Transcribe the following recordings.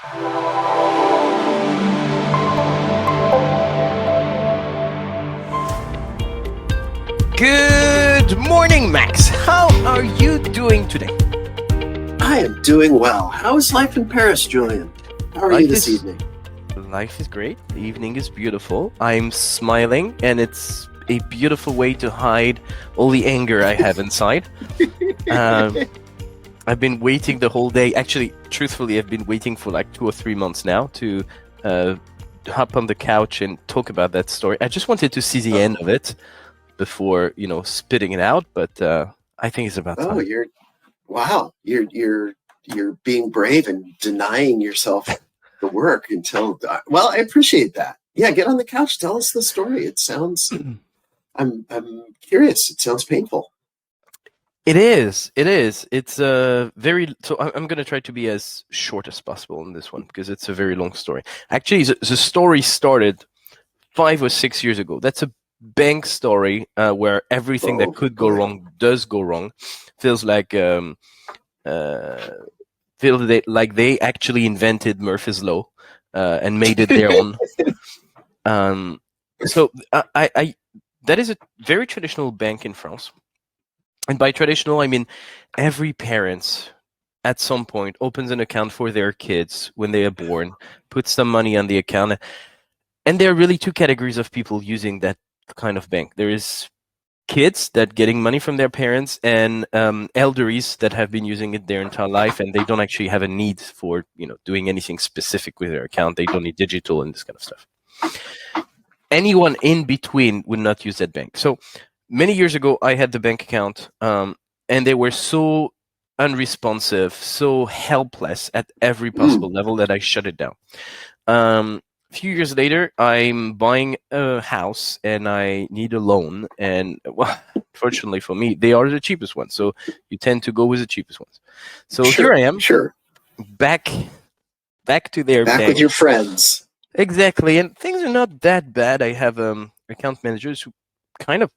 Good morning, Max. How are you doing today? I am doing well. How is life in Paris, Julien? How are you this evening? Life is great. The evening is beautiful. I'm smiling, and it's a beautiful way to hide all the anger I have inside. I've been waiting the whole day. Actually, truthfully, I've been waiting for like 2 or 3 months now to hop on the couch and talk about that story. I just wanted to see the end of it before, spitting it out, but I think it's about time. You're being brave and denying yourself the work until. Well, I appreciate that. Yeah, get on the couch. Tell us the story. It sounds. I'm curious. It sounds painful. It is. It's very. So I'm going to try to be as short as possible in this one because it's a very long story. Actually, the story started 5 or 6 years ago. That's a bank story where everything that could go wrong does go wrong. Feels like they actually invented Murphy's Law and made it their own. So I that is a very traditional bank in France, and by traditional I mean every parent at some point opens an account for their kids when they are born, puts some money on the account, and there are really two categories of people using that kind of bank. There is kids that getting money from their parents, and elderlies that have been using it their entire life, and they don't actually have a need for doing anything specific with their account. They don't need digital and this kind of stuff. Anyone in between would not use that bank. So many years ago, I had the bank account, and they were so unresponsive, so helpless at every possible level that I shut it down. A few years later, I'm buying a house and I need a loan. And well, fortunately for me, they are the cheapest ones. So you tend to go with the cheapest ones. So here I am, back to their bank with your friends. Exactly, and things are not that bad. I have account managers who kind of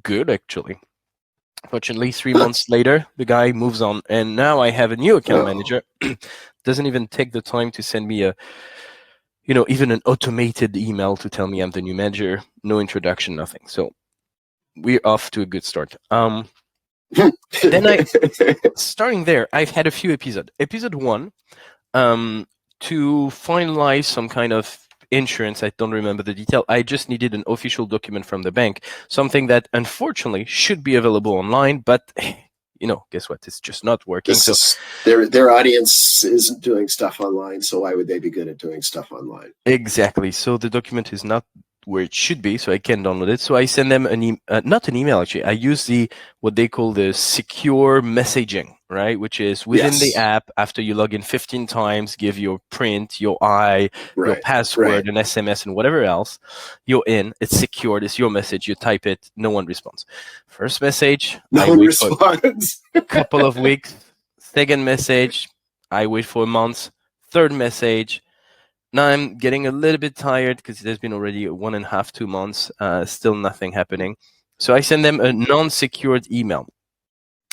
good actually. Fortunately, 3 months later, the guy moves on, and now I have a new account manager. Doesn't even take the time to send me even an automated email to tell me I'm the new manager. No introduction, nothing. So we're off to a good start. Then starting there, I've had a few episodes. Episode 1, to finalize some kind of insurance. I don't remember the detail. I just needed an official document from the bank, something that unfortunately should be available online, but guess what? It's just not working. Their audience isn't doing stuff online, so why would they be good at doing stuff online? Exactly. So the document is not where it should be, so I can download it. So I send them not an email actually. I use what they call the secure messaging, right? Which is within the app. After you log in 15 times, give your print, your your password, an SMS, and whatever else. You're in. It's secured. It's your message. You type it. No one responds. First message, no one responds. For a couple of weeks. Second message, I wait for a month. Third message. Now I'm getting a little bit tired because it has been already 1.5, 2 months, still nothing happening. So I send them a non-secured email.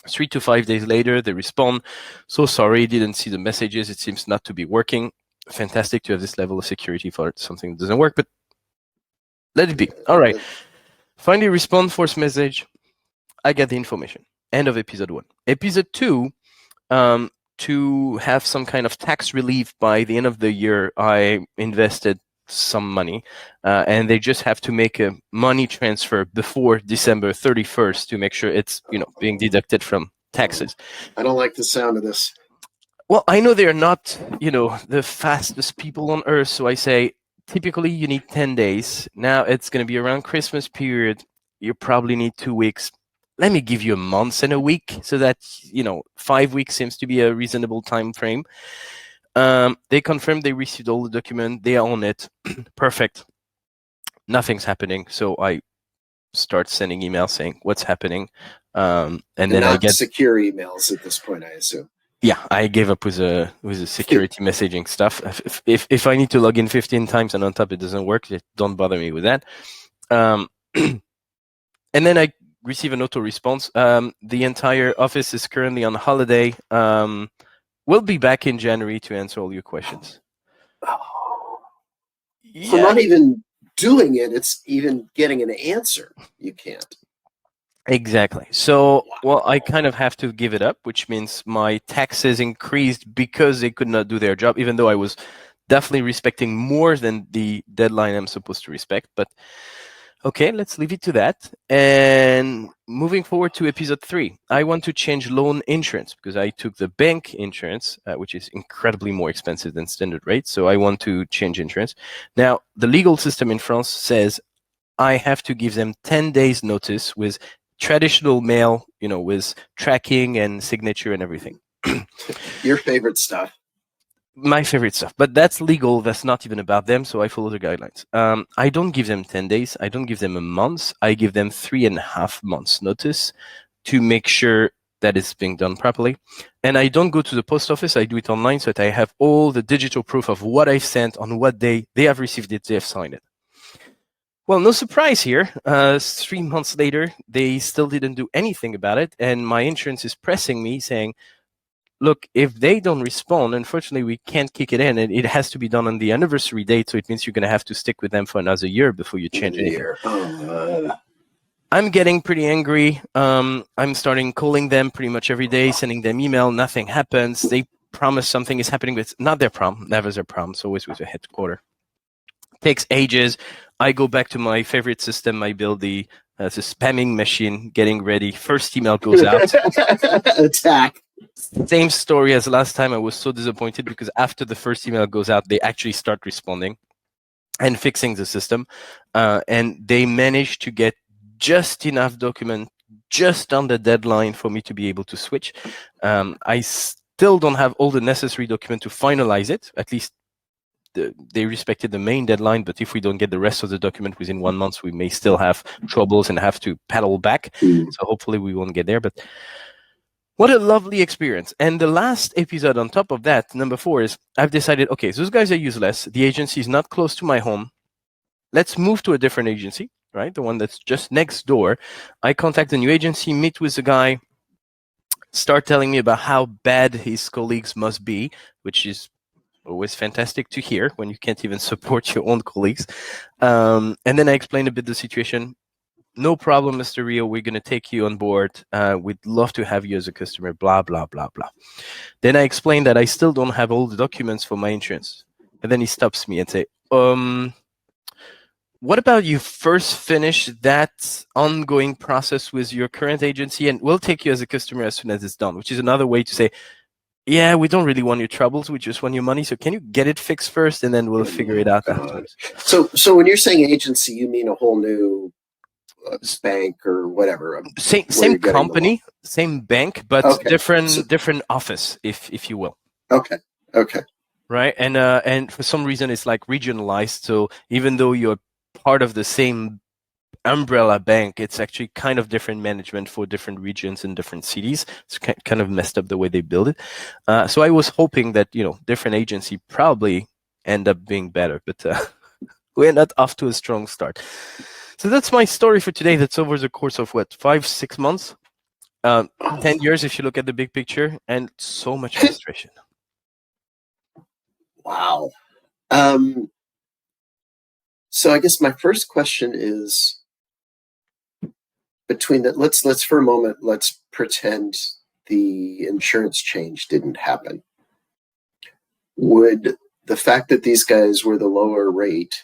3 to 5 days later, they respond, so sorry, didn't see the messages. It seems not to be working. Fantastic to have this level of security for something that doesn't work, but let it be. All right. Finally respond, first message. I get the information. End of episode 1. Episode 2, to have some kind of tax relief by the end of the year, I invested some money, and they just have to make a money transfer before December 31st to make sure it's being deducted from taxes. I don't like the sound of this. Well, I know they're not the fastest people on earth, so I say typically you need 10 days. Now it's going to be around Christmas period. You probably need 2 weeks. Let me give you a month and a week, so that 5 weeks seems to be a reasonable time frame. They confirmed they received all the document. They are on it. Perfect. Nothing's happening. So I start sending emails saying what's happening, and then I get secure emails at this point, I assume. Yeah, I gave up with the security messaging stuff. If I need to log in 15 times and on top it doesn't work, don't bother me with that. And then I receive an auto response. The entire office is currently on holiday. We'll be back in January to answer all your questions. Oh. So Yeah, not even doing it, it's even getting an answer. You can't. exactly. So, well, I Wow. kind of have to give it up, which means my taxes increased because they could not do their job, even though I was definitely respecting more than the deadline I'm supposed to respect. But okay, let's leave it to that. And moving forward to episode 3, I want to change loan insurance because I took the bank insurance, which is incredibly more expensive than standard rate. So I want to change insurance. Now, the legal system in France says I have to give them 10 days notice with traditional mail, with tracking and signature and everything. Your favorite stuff. My favorite stuff, but that's legal. That's not even about them, so I follow the guidelines. I don't give them 10 days. I don't give them a month. I give them 3.5 months notice to make sure that it's being done properly. And I don't go to the post office. I do it online so that I have all the digital proof of what I've sent, on what day they have received it, they have signed it. Well, no surprise here. 3 months later, they still didn't do anything about it. And my insurance is pressing me saying, look, if they don't respond, unfortunately, we can't kick it in. And it has to be done on the anniversary date. So it means you're going to have to stick with them for another year before you change anything. I'm getting pretty angry. I'm starting calling them pretty much every day, sending them email. Nothing happens. They promise something is happening, but it's not their problem. Never their problem. It's always with the headquarter. Takes ages. I go back to my favorite system. I build the spamming machine, getting ready. First email goes out. Attack. Same story as last time. I was so disappointed because after the first email goes out, they actually start responding and fixing the system. And they managed to get just enough document, just on the deadline for me to be able to switch. I still don't have all the necessary document to finalize it. At least they respected the main deadline, but if we don't get the rest of the document within 1 month, we may still have troubles and have to paddle back. So hopefully we won't get there. But what a lovely experience. And the last episode on top of that, number 4, is I've decided, okay, those guys are useless. The agency is not close to my home. Let's move to a different agency, right? The one that's just next door. I contact the new agency, meet with the guy, start telling me about how bad his colleagues must be, which is always fantastic to hear when you can't even support your own colleagues. And then I explained a bit the situation. No problem, Mr. Rio. We're going to take you on board. We'd love to have you as a customer, blah, blah, blah, blah. Then I explained that I still don't have all the documents for my insurance. And then he stops me and say, what about you first finish that ongoing process with your current agency and we'll take you as a customer as soon as it's done, which is another way to say, yeah, we don't really want your troubles. We just want your money. So can you get it fixed first and then we'll figure it out afterwards. So when you're saying agency, you mean a whole new bank or whatever? Same company, same bank, but okay. different office, if you will. Okay. Right, and for some reason it's like regionalized. So even though you're part of the same umbrella bank, it's actually kind of different management for different regions and different cities. It's kind of messed up the way they build it. So I was hoping that different agency probably end up being better, but we're not off to a strong start. So that's my story for today. That's over the course of 5-6 months, 10 years if you look at the big picture, and so much frustration. Wow. So I guess my first question is, between that, let's for a moment, let's pretend the insurance change didn't happen. Would the fact that these guys were the lower rate,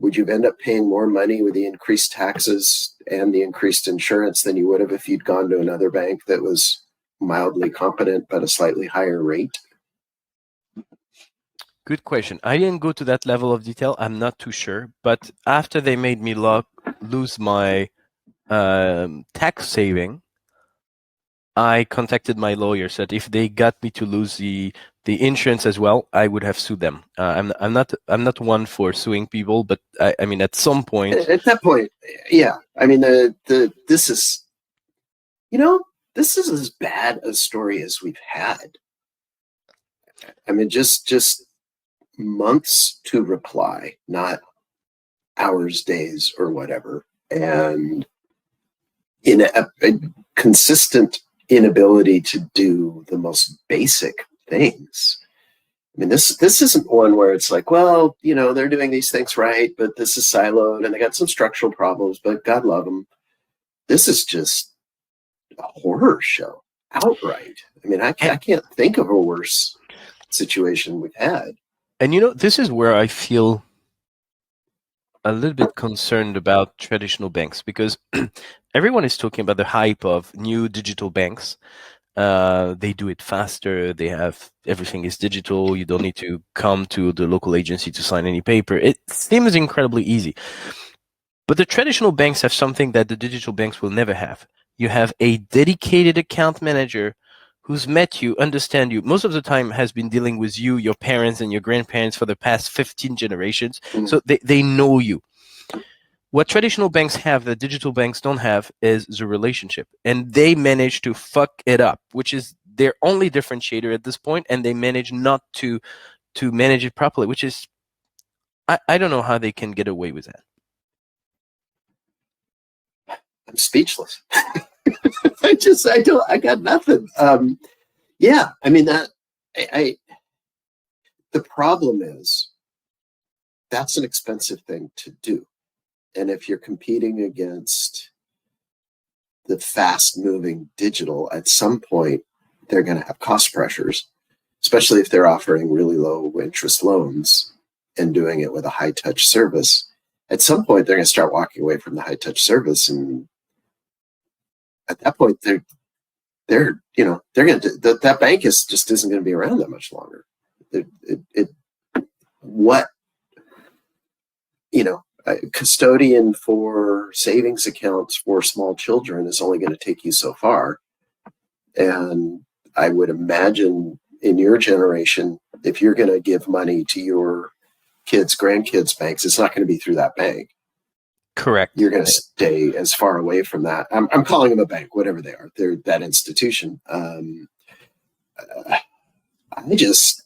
would you end up paying more money with the increased taxes and the increased insurance than you would have if you'd gone to another bank that was mildly competent but a slightly higher rate? Good question. I didn't go to that level of detail. I'm not too sure. But after they made me lose my tax saving, I contacted my lawyer. Said if they got me to lose the insurance as well, I would have sued them. I'm not one for suing people, but I mean at some point. At that point, yeah. I mean this is as bad a story as we've had. I mean, just months to reply, not hours, days, or whatever, and in a consistent inability to do the most basic things. mean, this isn't one where it's like, well, they're doing these things right, but this is siloed and they got some structural problems, but God love them. This is just a horror show outright. I mean, I can't think of a worse situation we've had. And this is where I feel a little bit concerned about traditional banks, because everyone is talking about the hype of new digital banks. They do it faster. Everything is digital. You don't need to come to the local agency to sign any paper. It seems incredibly easy. But the traditional banks have something that the digital banks will never have. You have a dedicated account manager who's met you, understand you, most of the time has been dealing with you, your parents, and your grandparents for the past 15 generations. So they know you. What traditional banks have that digital banks don't have is the relationship. And they manage to fuck it up, which is their only differentiator at this point, and they manage not to manage it properly, which is, I don't know how they can get away with that. I'm speechless. I got nothing. Yeah, I mean, the problem is that's an expensive thing to do. And if you're competing against the fast moving digital, at some point, they're going to have cost pressures, especially if they're offering really low interest loans and doing it with a high touch service. At some point, they're going to start walking away from the high touch service. And at that point, they're going to, that bank just isn't going to be around that much longer. A custodian for savings accounts for small children is only going to take you so far. And I would imagine in your generation, if you're going to give money to your kids, grandkids banks, it's not going to be through that bank. Correct. You're going to stay as far away from that. I'm calling them a bank, whatever they are. They're that institution. I just,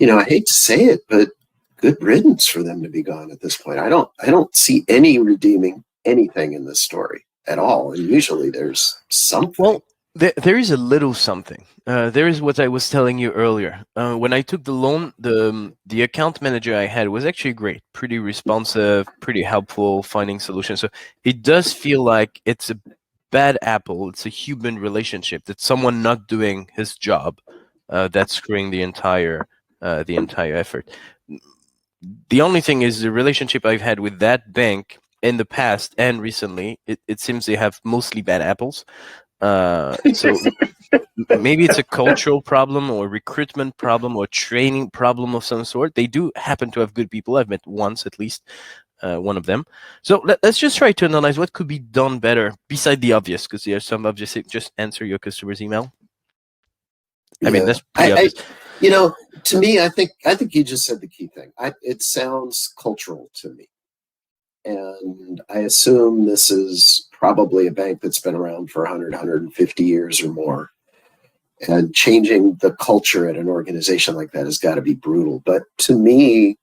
I hate to say it, but good riddance for them to be gone at this point. I don't see any redeeming anything in this story at all. And usually there's something. Well, there is a little something. There is what I was telling you earlier. When I took the loan, the account manager I had was actually great, pretty responsive, pretty helpful, finding solutions. So it does feel like it's a bad apple. It's a human relationship. That's someone not doing his job that's screwing the entire effort. The only thing is the relationship I've had with that bank in the past and recently, it seems they have mostly bad apples. So maybe it's a cultural problem or recruitment problem or training problem of some sort. They do happen to have good people. I've met once at least, one of them. So let's just try to analyze what could be done better beside the obvious, because there's some obvious. Just answer your customer's email. I mean, that's pretty obvious. To me, I think you just said the key thing. It sounds cultural to me. And I assume this is probably a bank that's been around for 100, 150 years or more. And changing the culture at an organization like that has got to be brutal. But to me,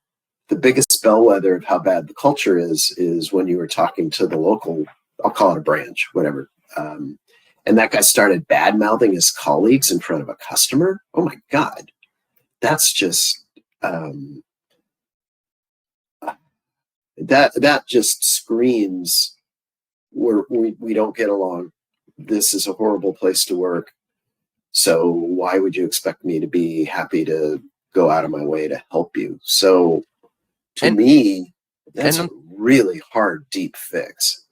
the biggest bellwether of how bad the culture is when you were talking to the local, I'll call it a branch, whatever. And that guy started bad-mouthing his colleagues in front of a customer. Oh, my God. That's just that just screams we don't get along. This is a horrible place to work. So why would you expect me to be happy to go out of my way to help you? So to me, that's a really hard, deep fix.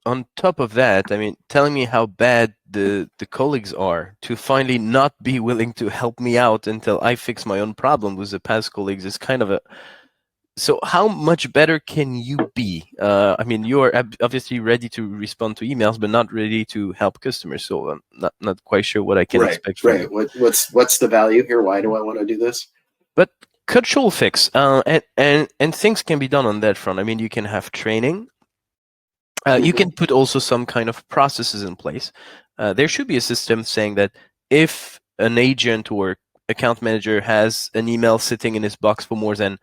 On top of that, I mean, telling me how bad the colleagues are to finally not be willing to help me out until I fix my own problem with the past colleagues is kind of a... So how much better can you be? I mean, you are obviously ready to respond to emails, but not ready to help customers. So I'm not quite sure what I can expect from you. What's the value here? Why do I want to do this? But cultural fix, and things can be done on that front. I mean, you can have training. You can put also some kind of processes in place. There should be a system saying that if an agent or account manager has an email sitting in his box for more than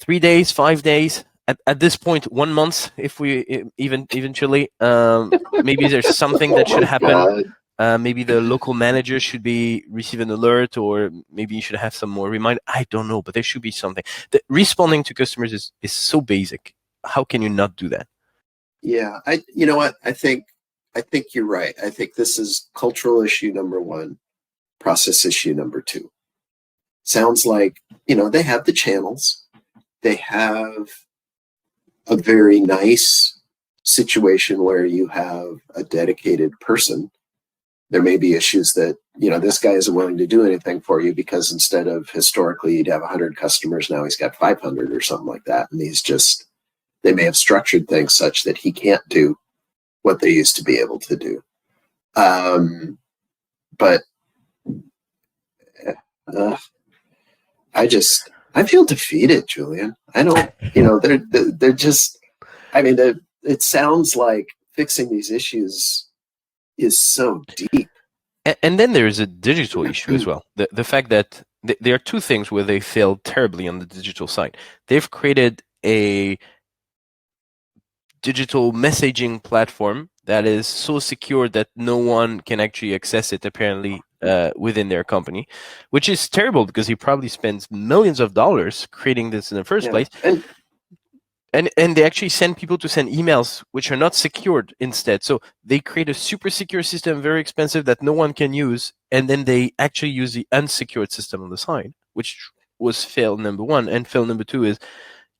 3 days, 5 days, at this point, 1 month, if we eventually, maybe there's something that should happen. Maybe the local manager should be receive an alert, or maybe you should have some more reminder. I don't know, but there should be something. Responding to customers is so basic. How can you not do that? Yeah, you know what? I think you're right. I think this is cultural issue number one, process issue number two. Sounds like, they have the channels. They have a very nice situation where you have a dedicated person. There may be issues that, this guy isn't willing to do anything for you because instead of historically you'd have 100 customers, now he's got 500 or something like that. And they may have structured things such that he can't do what they used to be able to do. But I feel defeated, Julien. I don't, they're just, it sounds like fixing these issues is so deep. And then there is a digital issue as well. The fact that there are two things where they failed terribly on the digital side. They've created a digital messaging platform that is so secure that no one can actually access it, apparently, within their company, which is terrible because he probably spends millions of dollars creating this in the first place. And they actually send people to send emails which are not secured instead. So they create a super secure system, very expensive, that no one can use. And then they actually use the unsecured system on the side, which was fail number one. And fail number two is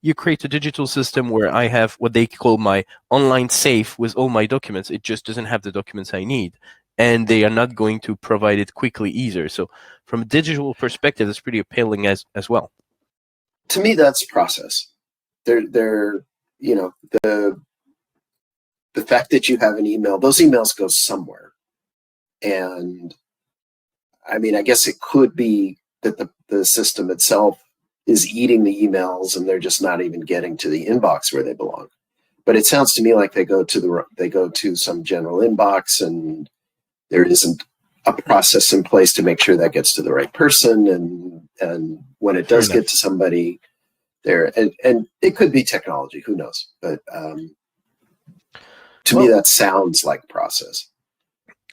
you create a digital system where I have what they call my online safe with all my documents. It just doesn't have the documents I need. And they are not going to provide it quickly either. So from a digital perspective, it's pretty appealing as well. To me, that's process. The fact that you have an email, those emails go somewhere. And I guess it could be that the system itself is eating the emails and they're just not even getting to the inbox where they belong. But it sounds to me like they go to some general inbox and there isn't a process in place to make sure that gets to the right person. And when it does get to somebody there, and it could be technology, who knows? But to me, that sounds like process.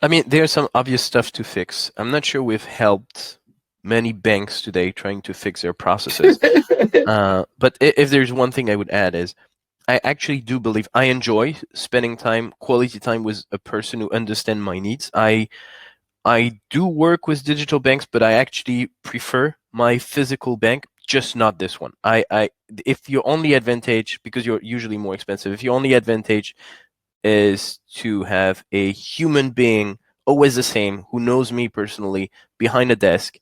There's some obvious stuff to fix. I'm not sure we've helped many banks today trying to fix their processes. But if there's one thing I would add is, I actually do believe I enjoy spending quality time with a person who understands my needs. I do work with digital banks, but I actually prefer my physical bank, just not this one. If your only advantage, because you're usually more expensive, if your only advantage is to have a human being, always the same, who knows me personally, behind a desk,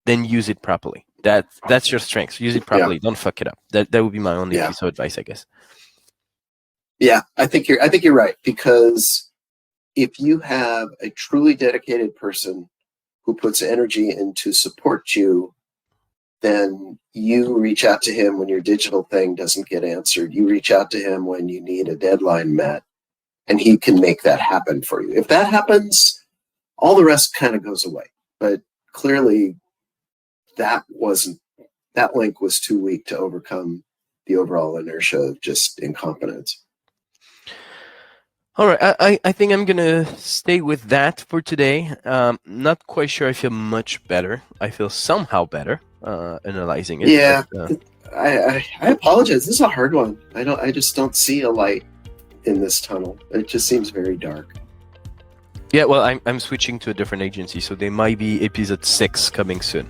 then use it properly. That's your strength. Use it properly. Don't fuck it up. That would be my only piece of advice, I guess. Yeah, I think you're right, because if you have a truly dedicated person who puts energy into support you, then you reach out to him when your digital thing doesn't get answered. You reach out to him when you need a deadline met, and he can make that happen for you. If that happens, all the rest kind of goes away. But clearly, that link was too weak to overcome the overall inertia of just incompetence. All right, I think I'm gonna stay with that for today. Not quite sure I feel much better. I feel somehow better analyzing it. Yeah, but, I apologize. This is a hard one. I just don't see a light in this tunnel. It just seems very dark. Yeah, well, I'm switching to a different agency, so there might be episode 6 coming soon.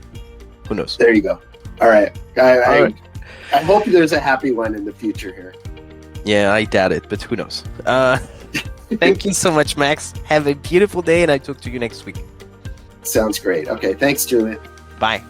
Who knows? There you go. All right. I hope there's a happy one in the future here. Yeah, I doubt it, but who knows? Thank you so much, Max. Have a beautiful day, and I talk to you next week. Sounds great. Okay, thanks, Julien. Bye.